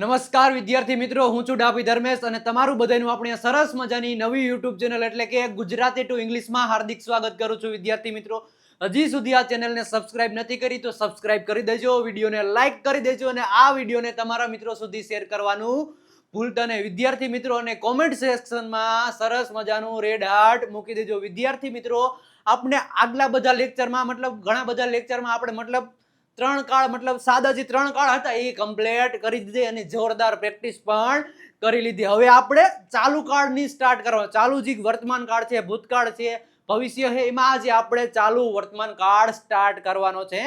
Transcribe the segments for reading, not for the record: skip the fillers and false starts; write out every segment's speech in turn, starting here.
નમસ્કાર વિદ્યાર્થી મિત્રો, હું છું ડાભી ધર્મેશ અને તમારું બધાનું આપણી સરસ મજાની નવી યુટ્યુબ ચેનલ એટલે કે ગુજરાતી ટુ ઇંગ્લિશમાં હાર્દિક સ્વાગત કરું છું. વિદ્યાર્થી મિત્રો, હજી સુધી આ ચેનલને સબસ્ક્રાઇબ નથી કરી તો સબસ્ક્રાઇબ કરી દેજો, વિડીયોને લાઈક કરી દેજો અને આ વિડીયોને તમારા મિત્રો સુધી શેર કરવાનું ભૂલતા નહીં. વિદ્યાર્થી મિત્રો, અને કોમેન્ટ સેક્શનમાં સરસ મજાનું રેડ હાર્ટ મૂકી દેજો. વિદ્યાર્થી મિત્રો, આપણે આગલા બધા લેક્ચરમાં ઘણા બધા લેક્ચરમાં આપણે ત્રણ કાળ સાદા જે ત્રણ કાળ હતા એ કમ્પ્લીટ કરી દીધી અને જોરદાર પ્રેક્ટિસ પણ કરી લીધી. હવે આપણે ચાલુ કાળની સ્ટાર્ટ કરવાનો. ચાલુ જે વર્તમાન કાળ છે, ભૂતકાળ છે, ભવિષ્ય છે, એમાં આજે આપણે ચાલુ વર્તમાન કાળ સ્ટાર્ટ કરવાનો છે.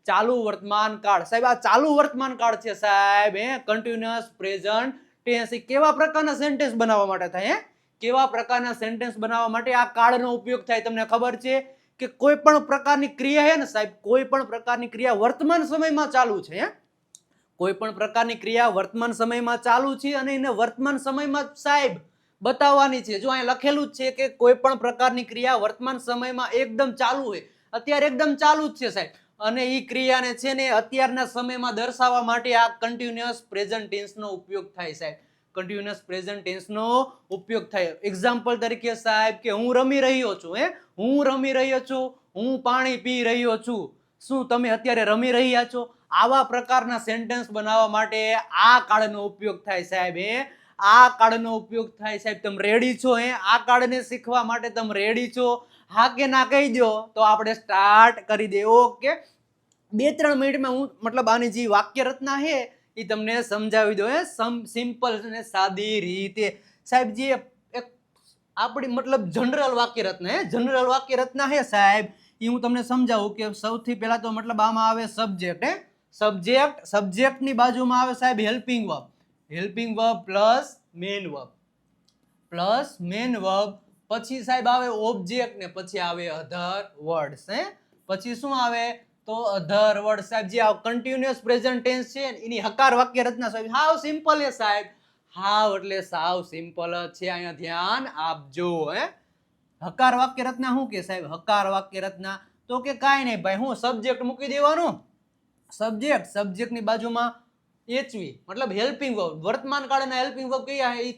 ચાલુ વર્તમાન કાળ સાહેબ, આ ચાલુ વર્તમાન કાળ છે સાહેબ કન્ટિન્યુઅસ પ્રેઝન્ટ ટેન્સ. કેવા પ્રકારના સેન્ટેન્સ બનાવવા માટે થાય? કેવા પ્રકારના સેન્ટેન્સ બનાવવા માટે આ કાળનો ઉપયોગ થાય? તમને ખબર છે કે કોઈ પણ પ્રકારની ક્રિયા છે ને સાહેબ, કોઈ પણ પ્રકારની ક્રિયા વર્તમાન સમયમાં ચાલુ છે, કોઈ પણ પ્રકારની ક્રિયા વર્તમાન સમયમાં ચાલુ છે અને એને વર્તમાન સમયમાં સાહેબ બતાવવાની છે. જો અહીં લખેલું જ છે કે કોઈ પણ પ્રકારની ક્રિયા વર્તમાન સમયમાં એકદમ ચાલુ છે, અત્યારે એકદમ ચાલુ જ છે સાહેબ, અને એ ક્રિયાને છે ને અત્યારના સમયમાં દર્શાવવા માટે આ કન્ટિન્યુઅસ પ્રેઝન્ટ ટેન્સનો ઉપયોગ થાય સાહેબ. કન્ટિન્યુઅસ પ્રેઝન્ટ ટેન્સનો ઉપયોગ થાય. એક્ઝામ્પલ તરીકે સાહેબ કે હું રમી રહ્યો છું, હું રમી રહ્યો છું, હું પાણી પી રહ્યો છું. શું તમે અત્યારે રમી રહ્યા છો? આવા પ્રકારના સેન્ટેન્સ બનાવવા માટે આ કાળનો ઉપયોગ થાય સાહેબ. આ કાળનો ઉપયોગ થાય સાહેબ. તમે રેડી છો? આ કાળને શીખવા માટે તમે રેડી છો? હા કે ના કહી દો તો આપણે સ્ટાર્ટ કરી દે. ઓકે, 2-3 મિનિટમાં હું આની જે વાક્ય રચના છે એ તમને સમજાવી દો સિમ્પલ અને સાદી રીતે સાહેબ. જે આપણી જનરલ વાક્ય રચના જનરલ વાક્ય રચના છે સાહેબ, એ હું તમને સમજાવું કે સૌથી પહેલા તો આમાં આવે સબ્જેક્ટ. સબ્જેક્ટની બાજુમાં આવે સાહેબ helping verb. Helping verb plus main verb પછી સાહેબ આવે ઓબ્જેક્ટ ને પછી આવે અધર વર્ડ્સ. પછી શું આવે તો અધર વર્ડ સાહેબ. જે કન્ટિન્યુઅસ પ્રેઝન્ટ ટેન્સ છે એની હકાર વાક્ય રચના સાહેબ હાવ સિમ્પલ છે સાહેબ. હાવ એટલે સાવ સિમ્પલ જ છે. અહીંયા ધ્યાન આપજો. હકાર વાક્ય રચના શું કે સાહેબ? હકાર વાક્ય રચના તો કે કાંઈ નહીં ભાઈ, હું સબ્જેક્ટ મૂકી દેવાનું. સબ્જેક્ટની બાજુમાં HV હેલ્પિંગ વર્બ. વર્તમાન કાળના હેલ્પિંગ વર્બ કયા એ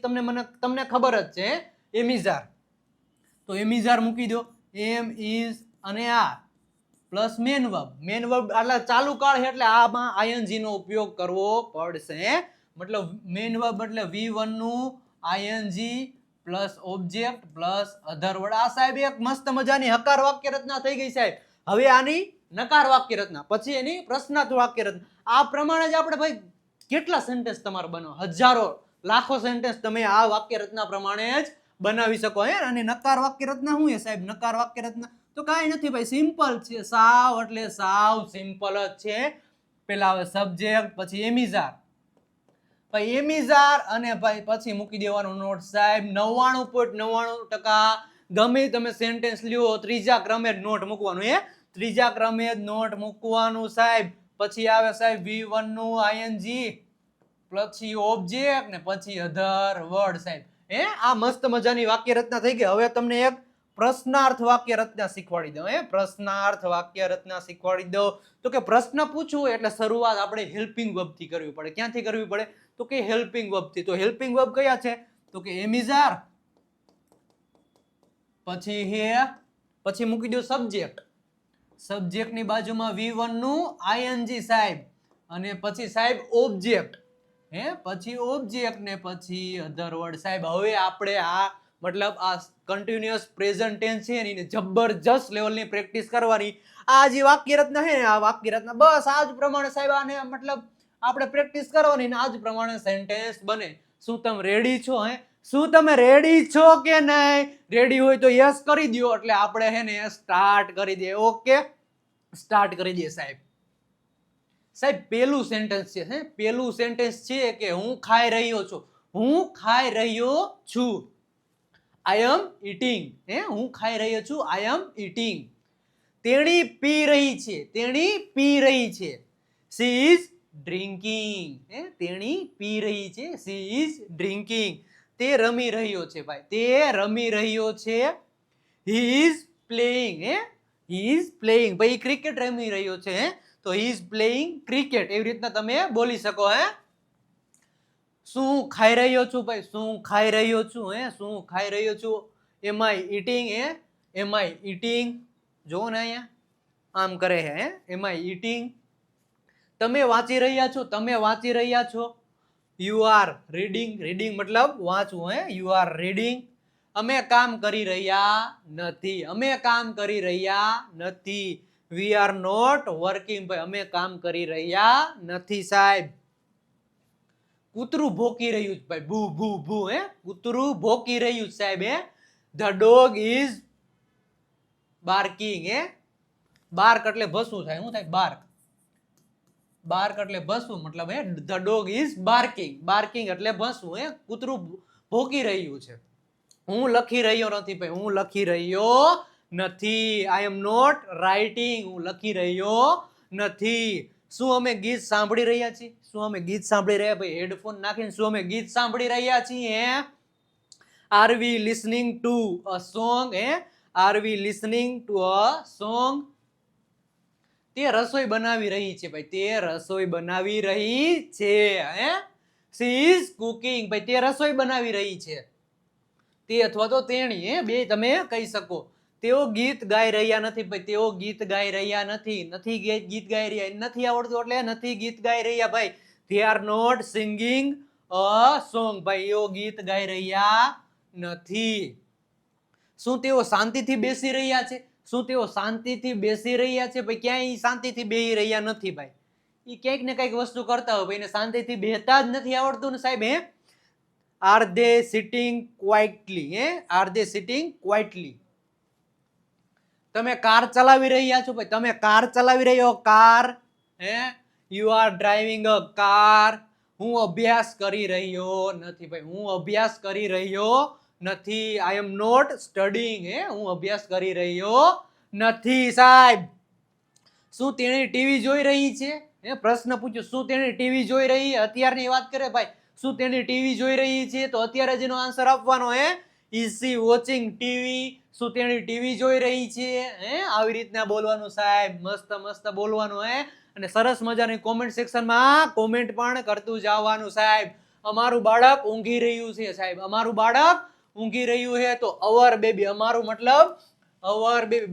તમને ખબર જ છે. એમિઝાર, તો એમિઝાર મૂકી દો. એમ ઇઝ અને આર પ્લસ મેન વર્બ. એટલે ચાલુ કાળ છે એટલે આમાં ING નો ઉપયોગ કરવો પડશે. મેન વર્બ એટલે V1 નું ING પ્લસ ઓબ્જેક્ટ પ્લસ અધર વર્ડ. આ સાહેબ એક મસ્ત મજાની હકાર વાક્ય રચના થઈ ગઈ સાહેબ. હવે આની નકાર વાક્ય રચના, પછી એની પ્રશ્નાર્થ વાક્ય રચના. આ પ્રમાણે જ આપણે ભાઈ કેટલા સેન્ટેન્સ તમારે બનાવો, હજારો લાખો સેન્ટેન્સ તમે આ વાક્ય રચના પ્રમાણે જ બનાવી શકો. અને નકાર વાક્ય રચના શું છે સાહેબ? નકાર વાક્ય રચના તો કાંઈ નથી ભાઈ, સિમ્પલ છે. સાવ એટલે સાવ સિમ્પલ જ છે. પેલા આવે સબ્જેક્ટ, પછી એમિઝાર, ભાઈ એમિઝાર અને ભાઈ પછી મૂકી દેવાનું નોટ સાહેબ. 99.99% ગમે તમે સેન્ટેન્સ લ્યો ત્રીજા ક્રમે જ નોટ મૂકવાનું. ત્રીજા ક્રમે જ નોટ મૂકવાનું સાહેબ. પછી આવે સાહેબ V1 નું ING પછી ઓબ્જેક્ટ ને પછી અધર વર્ડ સાહેબ. આ મસ્ત મજાની વાક્ય રચના થઈ ગઈ. હવે તમને એક પ્રશ્નાર્થ વાક્ય રચના શીખવાડી દો. પ્રશ્નાર્થ વાક્ય રચના શીખવાડી દો તો કે પ્રશ્ન પૂછવું એટલે શરૂઆત આપણે હેલ્પિંગ વર્બ થી કરવી પડે. ક્યાંથી કરવી પડે તો કે હેલ્પિંગ વર્બ થી. તો હેલ્પિંગ વર્બ કયા છે તો કે એમિઝાર, પછી પછી મૂકી દો સબ્જેક્ટ. સબ્જેક્ટની બાજુમાં V1 નું ING સાહેબ, અને પછી સાહેબ ઓબ્જેક્ટ. પછી ઓબ્જેક્ટ ને પછી અધર વર્ડ સાહેબ. હવે આપણે આ કન્ટિન્યુઅસ પ્રેઝન્ટ ટેન્સ છે ને જબરજસ્ત લેવલની પ્રેક્ટિસ કરવાની. આ જે વાક્ય રચના છે ને આ વાક્ય રચના બસ આ જ પ્રમાણે સાહેબ આને આપણે પ્રેક્ટિસ કરવાની ને આ જ પ્રમાણે સેન્ટેન્સ બને. શું તમે રેડી છો? શું તમે રેડી છો કે નહીં? રેડી હોય તો યસ કરી દો એટલે આપણે હે ને સ્ટાર્ટ કરી દે. ઓકે, સ્ટાર્ટ કરી દે સાહેબ. સાહેબ પેલું સેન્ટેન્સ છે, પેલું સેન્ટેન્સ છે કે હું ખાઈ રહ્યો છું. હું ખાઈ રહ્યો છું. I am eating. હું ખાઈ રહ્યો છું. I am eating. તેણી પી રહી છે. તેણી પી રહી છે. She is drinking. તેણી પી રહી છે. She is drinking. તે રમી રહ્યો છે ભાઈ. તે રમી રહ્યો છે. He is playing. He is playing. ભાઈ ક્રિકેટ રમી રહ્યો છે તો he is playing cricket. એવી રીતના તમે બોલી શકો. શું ખાઈ રહ્યો છું ભાઈ? શું ખાઈ રહ્યો છું? શું ખાઈ રહ્યો છું? એમ આઈ ઈટિંગ? એમ આઈ ઈટિંગ? જો ને અહીંયા આમ કરે છે. એમ આઈ ઈટિંગ? તમે વાંચી રહ્યા છો? તમે વાંચી રહ્યા છો? You are reading? રીડિંગ મતલબ વાંચવું. You are reading? અમે કામ કરી રહ્યા નથી. અમે કામ કરી રહ્યા નથી. We are not working. ભાઈ અમે કામ કરી રહ્યા નથી સાહેબ. કૂતરું ભોંકી રહ્યું છે ભાઈ. ભૂ ભૂ ભૂ. કૂતરું ભોંકી રહ્યું સાહેબ. The dog is barking. Bark એટલે ભસવું થાય. શું થાય? બાર્ક. બાર્ક એટલે ભસવું મતલબ the dog is barking. Barking એટલે ભસવું. કૂતરું ભોંકી રહ્યું છે. હું લખી રહ્યો નથી ભાઈ. હું લખી રહ્યો નથી. I am not writing. હું લખી રહ્યો નથી. શું અમે ગીત સાંભળી રહ્યા છીએ? શું અમે ગીત સાંભળી રહ્યા? ભાઈ હેડફોન નાખીને શું અમે ગીત સાંભળી રહ્યા છીએ? Are we listening to a song? Are we listening to a song? તે રસોઈ બનાવી રહી છે ભાઈ. તે રસોઈ બનાવી રહી છે. She is cooking. ભાઈ તે રસોઈ બનાવી રહી છે. તે અથવા તો તેણી બે તમે કહી શકો. તેઓ ગીત ગાઈ રહ્યા નથી ભાઈ. તેઓ ગીત ગાઈ રહ્યા નથી. નથી ગીત ગાઈ રહ્યા. નથી આવડતું એટલે નથી ગીત ગાઈ રહ્યા ભાઈ. they are not singing a song. ભાઈ એઓ ગીત ગાઈ રહ્યા નથી. શું તેઓ શાંતિથી બેસી રહ્યા છે? શું તેઓ શાંતિથી બેસી રહ્યા છે? ભાઈ ક્યાંય શાંતિથી બેસી રહ્યા નથી ભાઈ. એ ક્યાંક ને કઈક વસ્તુ કરતા હોય ભાઈ. શાંતિથી બેહતા જ નથી આવડતું ને સાહેબ. Are they sitting quietly? Are they sitting quietly? તમે કાર ચલાવી રહ્યા છો ભાઈ. તમે કાર ચલાવી રહ્યો? Car. You are driving a car. હું અભ્યાસ કરી રહ્યો નથી ભાઈ. હું અભ્યાસ કરી રહ્યો નથી. I am not studying. હું અભ્યાસ કરી રહ્યો નથી સાહેબ. શું તેણી ટીવી જોઈ રહી છે? પ્રશ્ન પૂછ્યો. શું તેણી ટીવી જોઈ રહી? અત્યારની વાત કરે ભાઈ. શું તેણી ટીવી જોઈ રહી છે? તો અત્યારે જેનો આન્સર આપવાનો. Is C watching TV? શું તેણી ટીવી જોઈ રહી છે? આવી રીતના બોલવાનું સાહેબ. મસ્ત મસ્ત બોલવાનું. અને સરસ મજાની કોમેન્ટ સેક્શનમાં કોમેન્ટ પણ કરતું જવાનું સાહેબ. અમારું બાળક ઊંઘી રહ્યું છે સાહેબ. અમારું બાળક ઊંઘી રહ્યું છે તો અવર બેબી. અમારું મતલબ અવર બેબી.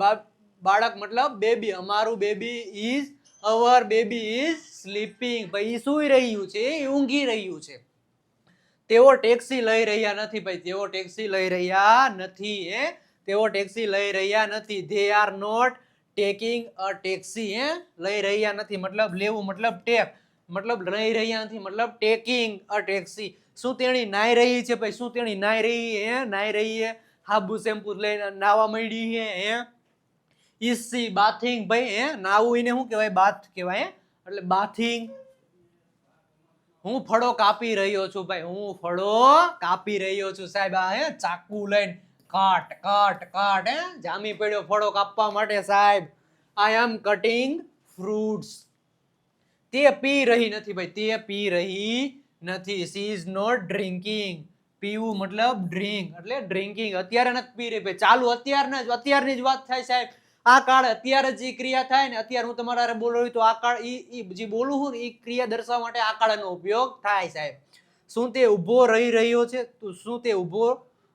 બાળક મતલબ બેબી. અમારું baby is our baby is sleeping. ભાઈ સૂઈ રહ્યું છે. ઊંઘી રહ્યું છે. તેઓ ટેક્સી લઈ રહ્યા નથી ભાઈ. તેઓ ટેક્સી લઈ રહ્યા નથી. તેઓ ટેક્સી લઈ રહ્યા નથી. they are not taking a taxi. લઈ રહ્યા નથી મતલબ લેવું મતલબ ટેક. મતલબ લઈ રહ્યા નથી મતલબ ટેકિંગ અ ટેક્સી. શું તેણી નાઈ રહી છે ભાઈ? શું તેણી નાઈ રહી? નાઈ રહી છે. હાબુ શેમ્પુ લઈને નાવા માંડી છે. Is C bathing? ભાઈ નાવું એને શું કહેવાય? બાથ કહેવાય. એટલે બાથિંગ. હું ફળો કાપી રહ્યો છું ભાઈ. હું ફળો કાપી રહ્યો છું સાહેબ. ચાકુ લઈને કાટ કાટ કાટ. જામી પડ્યો ફળો કાપવા માટે સાહેબ. I am cutting fruits. તે પી રહી નથી ભાઈ. તે પી રહી નથી. She is not drinking. પીવું મતલબ ડ્રિંક એટલે ડ્રિંકિંગ. અત્યારે નથી પી રહી ભાઈ. ચાલુ અત્યારની જ વાત થાય સાહેબ. આ કાળ અત્યારે જે ક્રિયા થાય ને અત્યારે હું તમારા બોલું તો આ કાળ જે બોલું હું એ ક્રિયા દર્શાવવા માટે આ કાળનો ઉપયોગ થાય સાહેબ. શું તે ઊભો રહી રહ્યો છે? તો શું તે ઊભો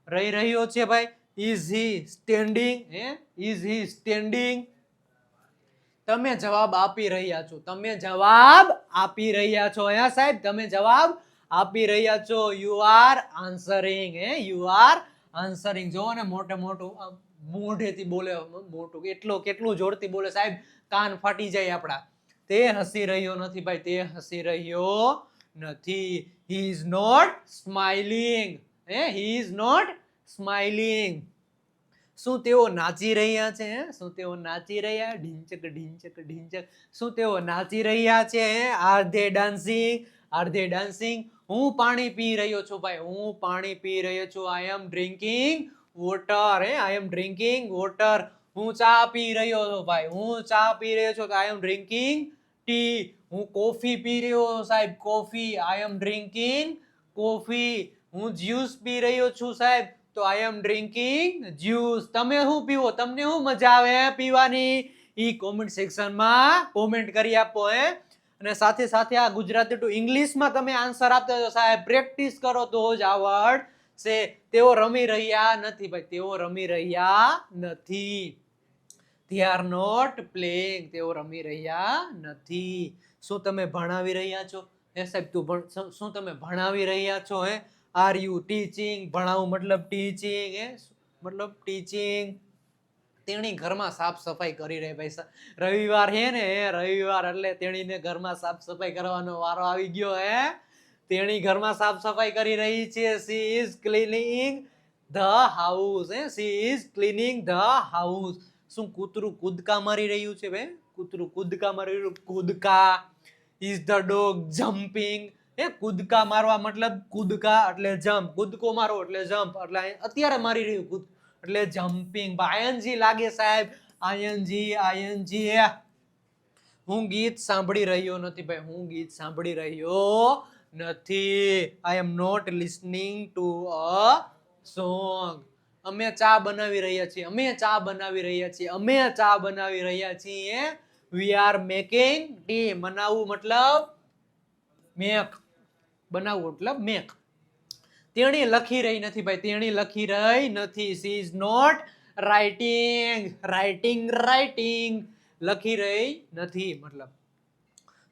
રહી રહ્યો છે ભાઈ? Is he standing? Is he standing? તમે જવાબ આપી રહ્યા છો. તમે જવાબ આપી રહ્યા છો સાહેબ. તમે જવાબ આપી રહ્યા છો. You are answering. You are answering. જો ને મોટે મોટું મોઢેથી બોલે. મોટું કેટલું જોરથી બોલે સાહેબ. કાન ફાટી જાય આપણા. તે હસી રહ્યો નથી ભાઈ. તે હસી રહ્યો નથી. He is not smiling. He is not smiling. શું તેઓ નાચી રહ્યા છે? શું તેઓ નાચી રહ્યા? ઢીંચક ઢીંચક ઢીંચક. શું તેઓ નાચી રહ્યા છે? Are they dancing? R they dancing? હું પાણી પી રહ્યો છું ભાઈ. હું પાણી પી રહ્યો છું. આઈ એમ ડ્રિંકિંગ વોટર. આઈ એમ ડ્રિંકિંગ વોટર. હું ચા પી રહ્યો છું ભાઈ. હું ચા પી રહ્યો છું. આઈ એમ ડ્રિંકિંગ ટી. હું કોફી પી રહ્યો સાહેબ. કોફી. આઈ એમ ડ્રિંકિંગ કોફી. હું જ્યુસ પી રહ્યો છું સાહેબ. તો આઈ એમ ડ્રિંકિંગ જ્યુસ. તમે શું પીવો? તમને શું મજા આવે પીવાની? ઈ કોમેન્ટ સેક્શનમાં કોમેન્ટ કરી આપો. અને સાથે સાથે આ ગુજરાતી ટુ ઇંગ્લિશમાં તમે આન્સર આપતા જો સાહેબ, પ્રેક્ટિસ કરો તો જ આવડશે. તેઓ રમી રહ્યા નથી ભાઈ, તેઓ રમી રહ્યા નથી. They are not playing. તેઓ રમી રહ્યા નથી. શું તમે ભણાવી રહ્યા છો? હે સાહેબ તું શું તમે ભણાવી રહ્યા છો? Hey are you teaching? ભણાવું મતલબ ટીચિંગ, હે મતલબ ટીચિંગ. તેણી ઘરમાં સાફ સફાઈ કરી રહી ભાઈ. રવિવાર હે ને, રવિવાર એટલે તેણીને ઘરમાં સાફ સફાઈ કરવાનો વારો આવી ગયો. હે તેણી ઘરમાં સાફ સફાઈ કરી રહી છે. she is cleaning the house. હે she is cleaning the house. શું કૂતરું કૂદકા મારી રહ્યું છે ભાઈ? કૂતરું કૂદકા મારી રહ્યું. કૂદકા. is the dog jumping? હે કૂદકા મારવા મતલબ કૂદકા એટલે જમ્પ, કૂદકો મારો એટલે જમ્પ, એટલે અત્યારે મારી રહ્યું કૂદ એટલે જમ્પિંગ. આઈએનજી લાગે સાહેબ, આઈએનજી. હું ગીત સાંભળી રહ્યો નથી ભાઈ, હું ગીત સાંભળી રહ્યો નથી. I am not listening to a song. અમે ચા બનાવી રહ્યા છીએ, અમે ચા બનાવી રહ્યા છીએ, અમે ચા બનાવી રહ્યા છીએ. We are making T. બનાવવું મતલબ મેક, બનાવવું મતલબ મેક. તેણી લખી રહી નથી ભાઈ, તેણી લખી રહી નથી. she is not writing. Writing લખી રહી નથી મતલબ.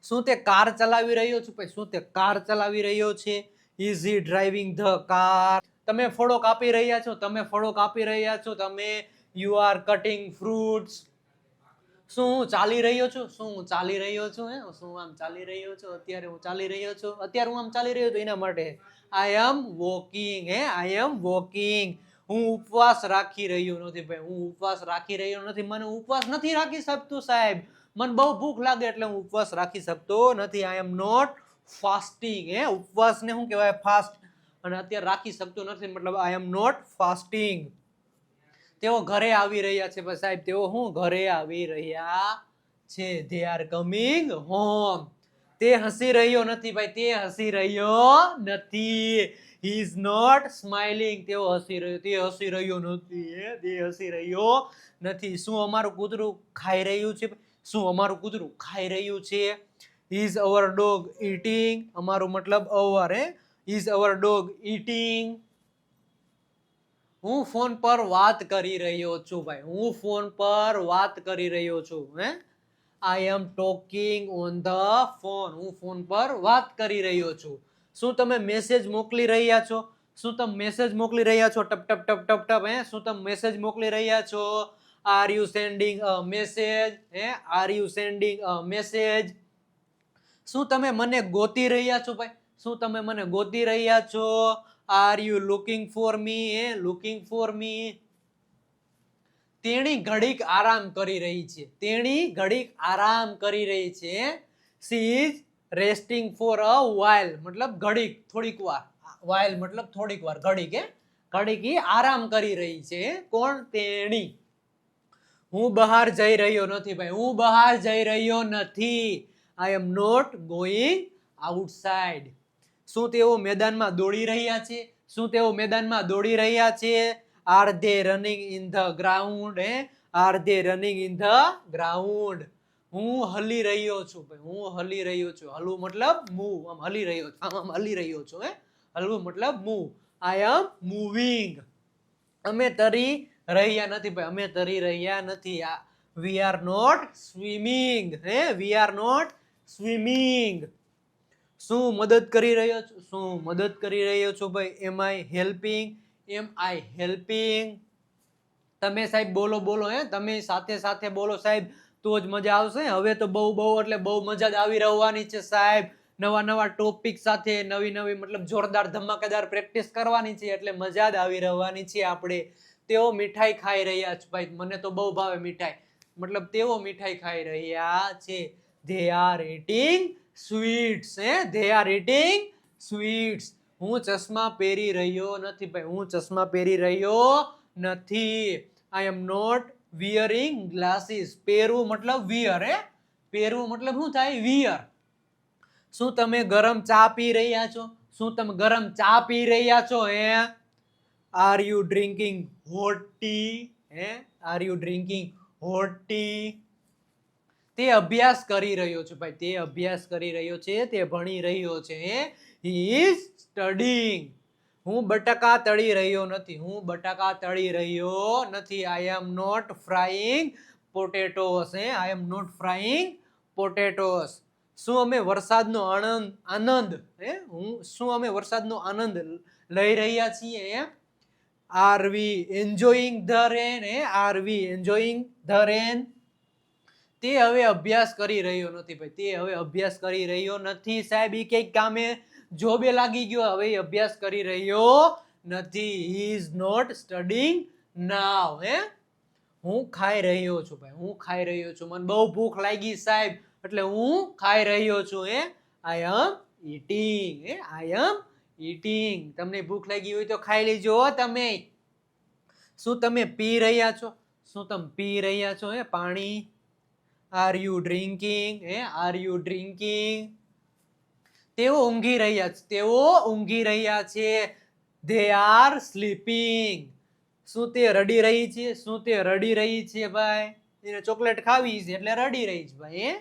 શું તે કાર ચલાવી રહ્યો છે ભાઈ? શું તે કાર ચલાવી રહ્યો છે? is he driving the car? તમે ફળો કાપી રહ્યા છો, તમે ફળો કાપી રહ્યા છો, તમે you are cutting fruits. શું હું ચાલી રહ્યો છું? શું હું ચાલી રહ્યો છું? હે શું આમ ચાલી રહ્યો છું? અત્યારે હું ચાલી રહ્યો છું, અત્યારે હું આમ ચાલી રહ્યો છું એના માટે આઈ એમ વોકિંગ. હે આઈ એમ વોકિંગ. હું ઉપવાસ રાખી રહ્યો નથી ભાઈ, હું ઉપવાસ રાખી રહ્યો નથી. મને ઉપવાસ નથી રાખી શકતો સાહેબ, મને બહુ ભૂખ લાગે એટલે હું ઉપવાસ રાખી શકતો નથી. I am not fasting. હે ઉપવાસને શું કહેવાય? ફાસ્ટ. અને અત્યારે રાખી શકતો નથી મતલબ આઈ એમ નોટ ફાસ્ટિંગ. તેઓ ઘરે આવી રહ્યા છે ભાઈ સાહેબ, તેઓ શું ઘરે આવી રહ્યા છે? they are coming home. તે હસી રહ્યો નથી ભાઈ, તે હસી રહ્યો નથી. he is not smiling. તેઓ હસી રહ્યો, તે હસી રહ્યો નથી. તે હસી રહ્યો નથી. શું અમારું કૂતરું ખાઈ રહ્યું છે? શું અમારું કૂતરું ખાઈ રહ્યું છે? is our dog eating? અમારું મતલબ our. હે is our dog eating? હું ફોન પર વાત કરી રહ્યો છું ભાઈ, હું ફોન પર વાત કરી રહ્યો છું. Hey I am talking on the phone. હું ફોન પર વાત કરી રહ્યો છું. શું તમે મેસેજ મોકલી રહ્યા છો? શું તમે મેસેજ મોકલી રહ્યા છો? ટપ ટપ ટપ ટપ ટપ. હે શું તમે મેસેજ મોકલી રહ્યા છો? Are you sending a message? Hey are you sending a message? શું તમે મને ગોતી રહ્યા છો ભાઈ? શું તમે મને ગોતી રહ્યા છો? Are you looking for me? હે લુકિંગ ફોર મી? તેણી ઘડીક આરામ કરી રહી છે, તેણી ઘડીક આરામ કરી રહી છે. she is resting for a while મતલબ ઘડીક, થોડીક વાર. while મતલબ થોડીક વાર, ઘડીક. હે ઘડીક ઈ આરામ કરી રહી છે. કોણ? તેણી. હું બહાર જઈ રહ્યો નથી ભાઈ, હું બહાર જઈ રહ્યો નથી. I am not going outside. શું તેઓ મેદાનમાં દોડી રહ્યા છે? શું તેઓ મેદાનમાં દોડી રહ્યા છે? Are they running in the ground? Hey are they running in the ground? હું હલી રહ્યો છું ભાઈ, હું હલી રહ્યો છું. હલવું મતલબ મૂવ, આમ હલી રહ્યો છું, આમ હલી રહ્યો છું. હે હલવું મતલબ મૂવ. આઈ એમ મૂવિંગ. અમે તરી રહ્યા નથી ભાઈ, અમે તરી રહ્યા નથી. We are not swimming. Hey we are not swimming. શું મદદ કરી રહ્યો છો? શું મદદ કરી રહ્યો છો ભાઈ? એમ આઈ હેલ્પિંગ? એમ આઈ હેલ્પિંગ? તમે સાહેબ બોલો બોલો. હે તમે સાથે સાથે બોલો સાહેબ, તો જ મજા આવશે. હવે તો બહુ એટલે બહુ મજા જ આવી રહેવાની છે સાહેબ. નવા નવા ટોપિક સાથે નવી નવી મતલબ જોરદાર ધમાકેદાર પ્રેક્ટિસ કરવાની છે એટલે મજા જ આવી રહેવાની છે આપણે. તેઓ મીઠાઈ ખાઈ રહ્યા છે ભાઈ, મને તો બહુ ભાવે મીઠાઈ. મતલબ તેઓ મીઠાઈ ખાઈ રહ્યા છે. they are eating sweets. હે they are eating sweets. હું ચશ્મા પહેરી રહ્યો નથી ભાઈ, હું ચશ્મા પહેરી રહ્યો નથી. I am not wearing glasses. પહેરવું મતલબ વિયર. હે પહેરવું મતલબ શું થાય? વિયર. શું તમે ગરમ ચા પી રહ્યા છો? શું તમે ગરમ ચા પી રહ્યા છો? Hey are you drinking hot tea? Hey are you drinking hot tea? તે અભ્યાસ કરી રહ્યો છે ભાઈ, તે અભ્યાસ કરી રહ્યો છે, તે ભણી રહ્યો છે. He is studying. હું બટાકા તળી રહ્યો નથી, હું બટાકા તળી રહ્યો નથી. I am not frying potatoes. I am not frying potatoes. શું અમે વરસાદનો આનંદ શું અમે વરસાદનો આનંદ લઈ રહ્યા છીએ? Are we enjoying the rain? Are we enjoying the rain? તે હવે અભ્યાસ કરી રહ્યો નથી ભાઈ, તે હવે અભ્યાસ કરી રહ્યો નથી. સાહેબ એ કઈક કામે જોબે લાગી ગયો, હવે અભ્યાસ કરી રહ્યો નથી. He is not studying now. હું ખાઈ રહ્યો છું ભાઈ, હું ખાઈ રહ્યો છું. મને બહુ ભૂખ લાગી સાહેબ, એટલે હું ખાઈ રહ્યો છું. I am eating. I am eating. તમને ભૂખ લાગી હોય તો ખાઈ લેજો તમે. શું તમે પી રહ્યા છો? શું તમે પી રહ્યા છો પાણી? Are you drinking? Are you drinking? તેઓ ઊંઘી રહ્યા છે, તેઓ ઊંઘી રહ્યા છે. They are sleeping. શું તે રડી રહી છે? શું તે રડી રહી છે ભાઈ? એને ચોકલેટ ખાવી છે એટલે રડી રહી છે ભાઈ.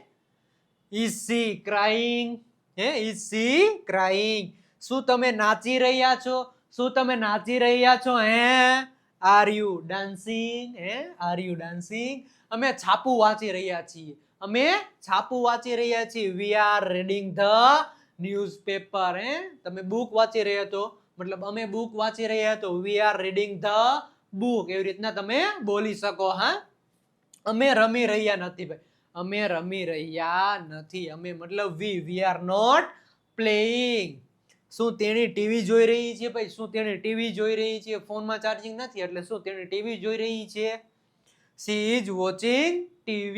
Is she crying? Is she crying? શું તમે નાચી રહ્યા છો? શું તમે નાચી રહ્યા છો? Are you dancing? Are you dancing? અમે છાપું વાંચી રહ્યા છીએ, અમે છાપું વાંચી રહ્યા છીએ. We are reading the newspaper. તમે બુક વાંચી રહ્યા તો મતલબ અમે બુક વાંચી રહ્યા તો we are reading the book. એવી રીતના તમે બોલી શકો. અમે રમી રહ્યા નથી ભાઈ, અમે રમી રહ્યા નથી. અમે મતલબ we are not playing. શું તેણી ટીવી જોઈ રહી છે ભાઈ? શું તેણી ટીવી જોઈ રહી છે? ફોનમાં ચાર્જિંગ નથી એટલે શું તેણી ટીવી જોઈ રહી છે? She is watching TV.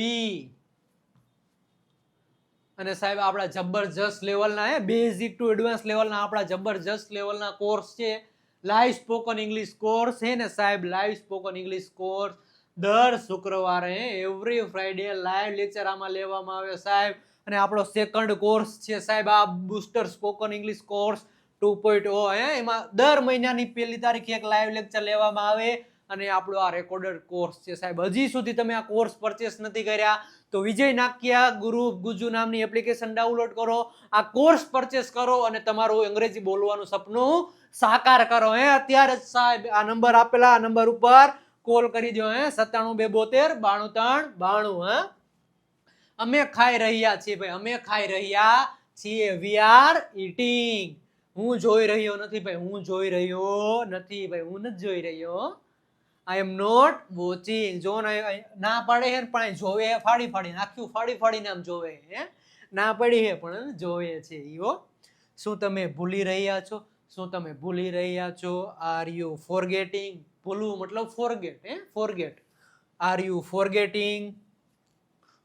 અને સાહેબ આપણા જબરજસ્ત લેવલના બેઝિક ટુ એડવાન્સ લેવલના આપણા જબરજસ્ત લેવલના કોર્સ છે, લાઈવ સ્પોકન ઇંગ્લિશ કોર્સ છે ને સાહેબ. લાઈવ સ્પોકન ઇંગ્લિશ કોર્સ દર શુક્રવારે એવરી ફ્રાઈડે લાઈવ લેક્ચર આમાં લેવામાં આવે સાહેબ. અને આપણો સેકન્ડ કોર્સ છે સાહેબ આ બુસ્ટર સ્પોકન ઇંગ્લિશ કોર્સ 2.0. એમાં દર મહિનાની 1લી તારીખે એક લાઈવ લેક્ચર લેવામાં આવે અને આપણો આ રેકોર્ડેડ કોર્સ છે સાહેબ. હજી સુધી તમે આ કોર્સ પરચેસ નથી કર્યા તો વિજય નાકિયા ગુરુ ગુજુ નામની એપ્લિકેશન ડાઉનલોડ કરો, આ કોર્સ પરચેસ કરો અને તમારું અંગ્રેજી બોલવાનું સપનું સાકાર કરો. અત્યારે જ સાહેબ આ નંબર આપેલા આ નંબર ઉપર કોલ કરી દો. 9722923992. અમે ખાઈ રહ્યા છીએ ભાઈ, અમે ખાઈ રહ્યા છીએ. We are eating. હું જોઈ રહ્યો નથી ભાઈ, હું જોઈ રહ્યો નથી ભાઈ, હું નથી જોઈ રહ્યો. I am not watching. જો ના પાડે હે પણ જોવે, ફાડી ફાડી નાખ્યું, ફાડી ફાડીને આમ જોવે. ના પડી હે પણ જોવે છે ઈઓ. શું તમે ભૂલી રહ્યા છો? શું તમે ભૂલી રહ્યા છો? Are you forgetting? ભૂલવું મતલબ forget. Forget. Are you forgetting?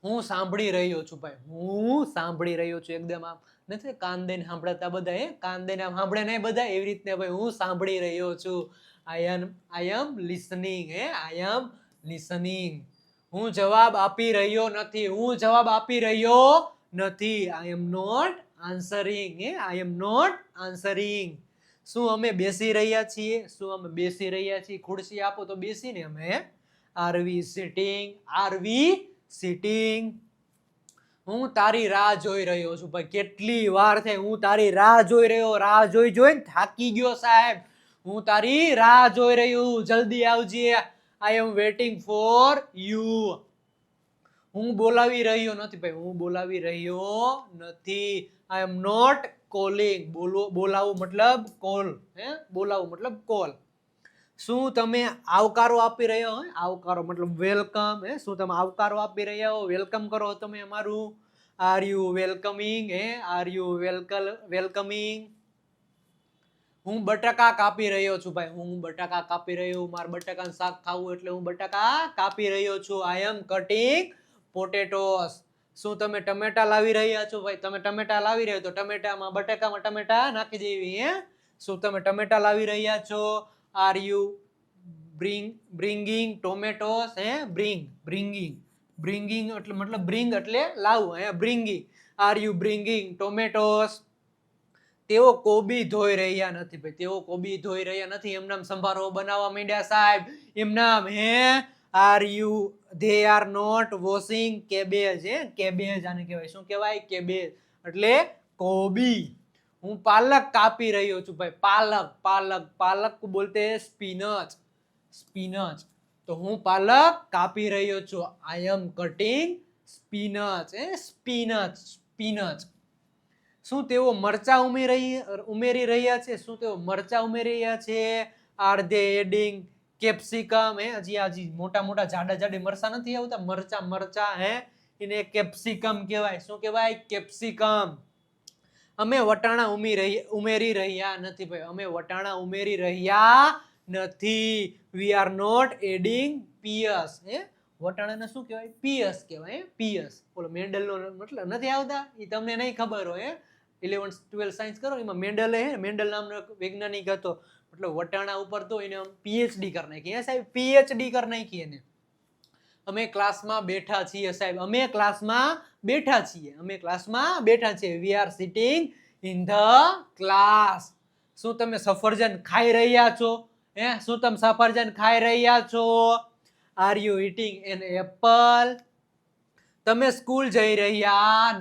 હું સાંભળી રહ્યો છું ભાઈ, હું સાંભળી રહ્યો છું. એકદમ આમ નથી કાન દઈને સાંભળતા બધા, કાન દઈને આમ સાંભળે ને બધા એવી રીતના ભાઈ હું સાંભળી રહ્યો છું. I am listening. I am listening. હું જવાબ આપી રહ્યો નથી, હું જવાબ આપી રહ્યો નથી. I am not answering. I am not answering. શું અમે બેસી રહ્યા છીએ? શું અમે બેસી રહ્યા છીએ? ખુરશી આપો તો બેસીને અમે. Are we sitting? Are we sitting? હું તારી રાહ જોઈ રહ્યો છું ભાઈ. કેટલી વાર થઈ હું તારી રાહ જોઈ રહ્યો, રાહ જોઈને થાકી ગયો સાહેબ. હું તારી રાહ જોઈ રહ્યો, જલ્દી આવજે. I am waiting for you. હું બોલાવી રહ્યો નથી ભાઈ, હું બોલાવી રહ્યો નથી. I am not calling. બોલાવું મતલબ કોલ. બોલાવું મતલબ કોલ. શું તમે આવકારો આપી રહ્યા હો? આવકારો મતલબ વેલકમ. શું તમે આવકારો આપી રહ્યા હો? વેલકમ કરો તમે અમારું. Are you welcoming? Are you welcoming? હું બટાકા કાપી રહ્યો છું ભાઈ, હું બટાકા કાપી રહ્યો. મારે બટાકાનું શાક ખાવું એટલે હું બટાકા કાપી રહ્યો છું. I am cutting potatoes. શું તમે ટમેટા લાવી રહ્યા છો ભાઈ? તમે ટમેટા લાવી રહ્યા તો ટમેટામાં બટાકામાં ટમેટા નાખી દેવી. શું તમે ટમેટા લાવી રહ્યા છો? Are you bringing tomatoes? bringing એટલે મતલબ bring એટલે લાવવું. bringing. Are you bringing tomatoes? તેઓ કોબી ધોઈ રહ્યા નથી ભાઈ, તેઓ કોબી ધોઈ રહ્યા નથી. એમનામ સંભારો બનાવવા માંડ્યા સાહેબ. એમનામ Are you they are not washing cabbage. Cabbage આને કહેવાય. શું કહેવાય? કેબેજ એટલે કોબી. હું પાલક કાપી રહ્યો છું ભાઈ. પાલક બોલતે સ્પિનચ. તો હું પાલક કાપી રહ્યો છું. I am cutting spinach. Spinach. શું તેઓ મરચા ઉમેરી રહ્યા છે? શું તેઓ મરચા ઉમેરી રહ્યા છે? Are they adding capsicum? હજી મોટા જાડા મરચા નથી આવતા. મરચા એને કેપ્સિકમ કહેવાય. શું કહેવાય? કેપ્સિકમ. અમે વટાણા ઉમેરી રહ્યા નથી ભાઈ. અમે વટાણા ઉમેરી રહ્યા નથી. We are not adding peas. વટાણાને શું કહેવાય? પીયસ કહેવાય. પીયસ. ઓલો મેન્ડલનો મતલબ નથી આવતા, એ તમને નહીં ખબર હોય. 11th 12th સાયન્સ કરો, એમાં મેન્ડલ નામનો વૈજ્ઞાનિક હતો. મતલબ વટાણા ઉપર તો એને પીએચડી કરી નાખી. સાહેબ પીએચડી કરી નાખી એને. અમે ક્લાસમાં બેઠા છીએ સાહેબ. અમે ક્લાસમાં બેઠા છીએ. We are sitting in the class. શું તમે સફરજન ખાઈ રહ્યા છો? શું તમે સફરજન ખાઈ રહ્યા છો? Are you eating an apple? તમે સ્કૂલ જઈ રહ્યા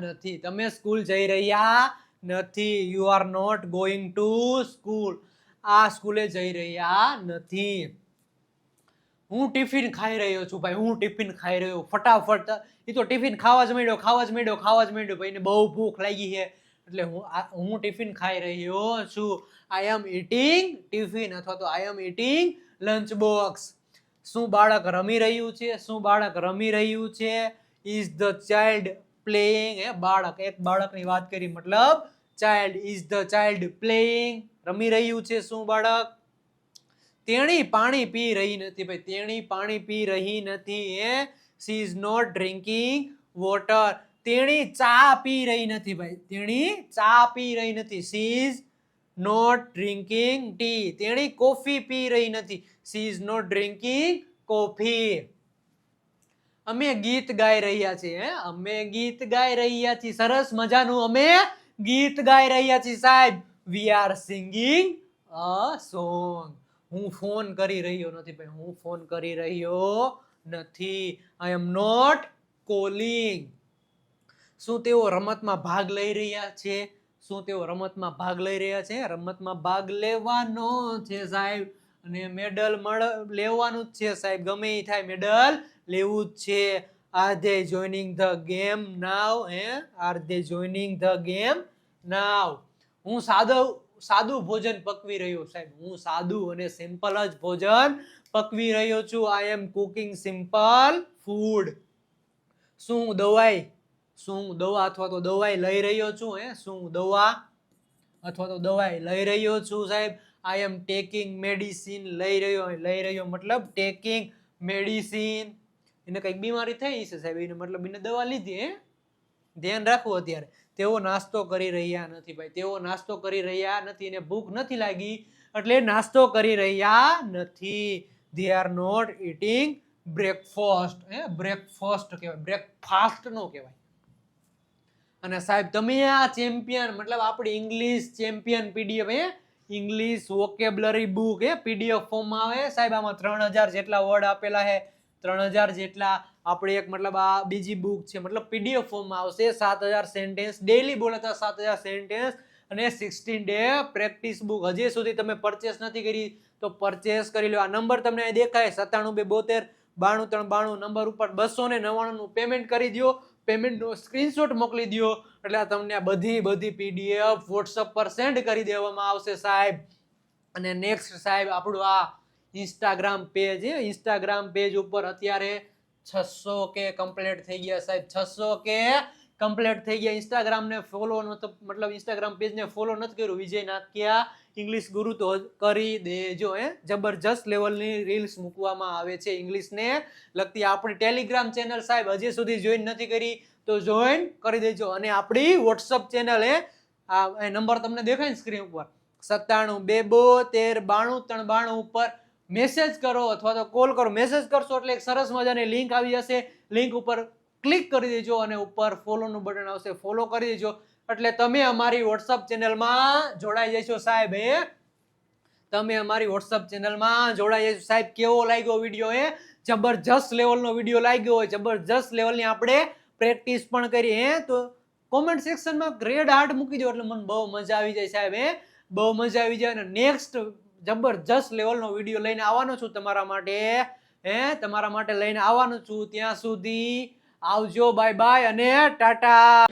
નથી. You are not going to school. આ સ્કૂલે જઈ રહ્યા નથી. હું ટિફિન ખાઈ રહ્યો છું ભાઈ. ફટાફટ એ તો ટિફિન ખાવા જ માંડ્યો ભાઈ. એને બહુ ભૂખ લાગી છે એટલે હું ટિફિન ખાઈ રહ્યો છું. I am eating ટિફિન અથવા તો I am eating lunch box. શું બાળક રમી રહ્યું છે? Is the child playing? એક બાળકની વાત કરી, મતલબ child. Is the child playing? રમી રહ્યું છે શું બાળક? તેણી પાણી પી રહી નથી. She is not drinking water. તેણી ચા પી રહી નથી ભાઈ. She is not drinking tea. તેણી કોફી પી રહી નથી. She is not drinking coffee. અમે ગીત ગાઈ રહ્યા છીએ. સરસ મજાનું અમે ગીત ગાઈ રહ્યા છીએ સાહેબ. We are singing a song. હું ફોન કરી રહ્યો નથી. I am not calling. શું તેઓ રમતમાં ભાગ લઈ રહ્યા છે? રમતમાં ભાગ લેવાનો છે સાહેબ. અને મેડલ લેવાનું જ છે સાહેબ. ગમે એ થાય મેડલ લેવું જ છે. Are they joining the game now? હું સાદું ભોજન પકવી રહ્યો સાહેબ. હું સાદું અને સિમ્પલ જ ભોજન પકવી રહ્યો છું. I am cooking simple food. શું દવા અથવા તો દવાઈ લઈ રહ્યો છું? શું દવા અથવા તો દવાઈ લઈ રહ્યો છું સાહેબ. I am taking medicine. લઈ રહ્યો મતલબ taking medicine. એને કઈક બીમારી થઈ છે સાહેબ, એને મતલબ એને દવા લીધી. ધ્યાન રાખવું અત્યારે. તેઓ નાસ્તો કરી રહ્યા નથી ભાઈ. એને ભૂખ નથી લાગી એટલે નાસ્તો કરી રહ્યા નથી. They are not eating breakfast. Breakfast કહેવાય, બ્રેકફાસ્ટ નો કહેવાય. અને સાહેબ તમે આ ચેમ્પિયન મતલબ આપણી English champion PDF English vocabulary book PDF ફોર્મમાં આવે સાહેબ. આમાં 3000 જેટલા વર્ડ આપેલા છે. 3000 જેટલા. આપણે એક મતલબ આ બીજી બુક છે, મતલબ પીડીએફ ફોર્મમાં આવશે. 7000 સેન્ટેન્સ ડેઈલી બોલાતા 7000 સેન્ટેન્સ અને 16 ડે પ્રેક્ટિસ બુક. હજી સુધી તમે પરચેસ નથી કરી તો પરચેસ કરી લો. આ નંબર તમને અહીં દેખાય 97 92 93 92 નંબર ઉપર 299 નું પેમેન્ટ કરી દો. પેમેન્ટનો સ્ક્રીનશોટ મોકલી દો એટલે તમને આ બધી પીડીએફ વોટ્સઅપ પર સેન્ડ કરી દેવામાં આવશે સાહેબ. અને નેક્સ્ટ સાહેબ આપણું આ ઇન્સ્ટાગ્રામ પેજ ઉપર અત્યારે 600K કમ્પ્લીટ થઈ ગયા સાહેબ. 600K કમ્પ્લીટ થઈ ગયા. ઇન્સ્ટાગ્રામ ને ફોલો મતલબ ઇન્સ્ટાગ્રામ પેજ ને ફોલો નથી કર્યું વિજય નાકિયા ઇંગ્લિશ ગુરુ તો કરી દેજો. જબરજસ્ત લેવલની રીલ્સ મૂકવામાં આવે છે ઇંગ્લિશને લગતી. આપણી ટેલિગ્રામ ચેનલ સાહેબ હજી સુધી જોઈન નથી કરી તો જોઈન કરી દેજો. અને આપણી વોટ્સઅપ ચેનલ આ નંબર તમને દેખાય ને સ્ક્રીન ઉપર 97 272 93 92 ઉપર મેસેજ કરો અથવા તો કોલ કરો. મેસેજ કરશો એટલે એક સરસ મજાની લિંક આવી જશે. લિંક ઉપર ક્લિક કરી દેજો અને ઉપર ફોલોનું બટન આવશે. ફોલો કરી દેજો એટલે તમે અમારી વોટ્સઅપ ચેનલમાં જોડાઈ જશો સાહેબ. તમે અમારી વોટ્સઅપ ચેનલમાં જોડાઈ જશો સાહેબ. કેવો લાગ્યો વિડીયો જબરજસ્ત લેવલનો વિડીયો લાગ્યો હોય, જબરજસ્ત લેવલની આપણે પ્રેક્ટિસ પણ કરી હે, તો કોમેન્ટ સેક્શનમાં રેડ હાર્ટ મૂકી દો એટલે મને બહુ મજા આવી જાય સાહેબ. બહુ મજા આવી જાય. અને નેક્સ્ટ જબરજસ્ત લેવલનો વિડીયો લઈને આવવાનો છું તમારા માટે. તમારા માટે લઈને આવવાનો છું. ત્યાં સુધી આવજો, બાય બાય અને ટાટા.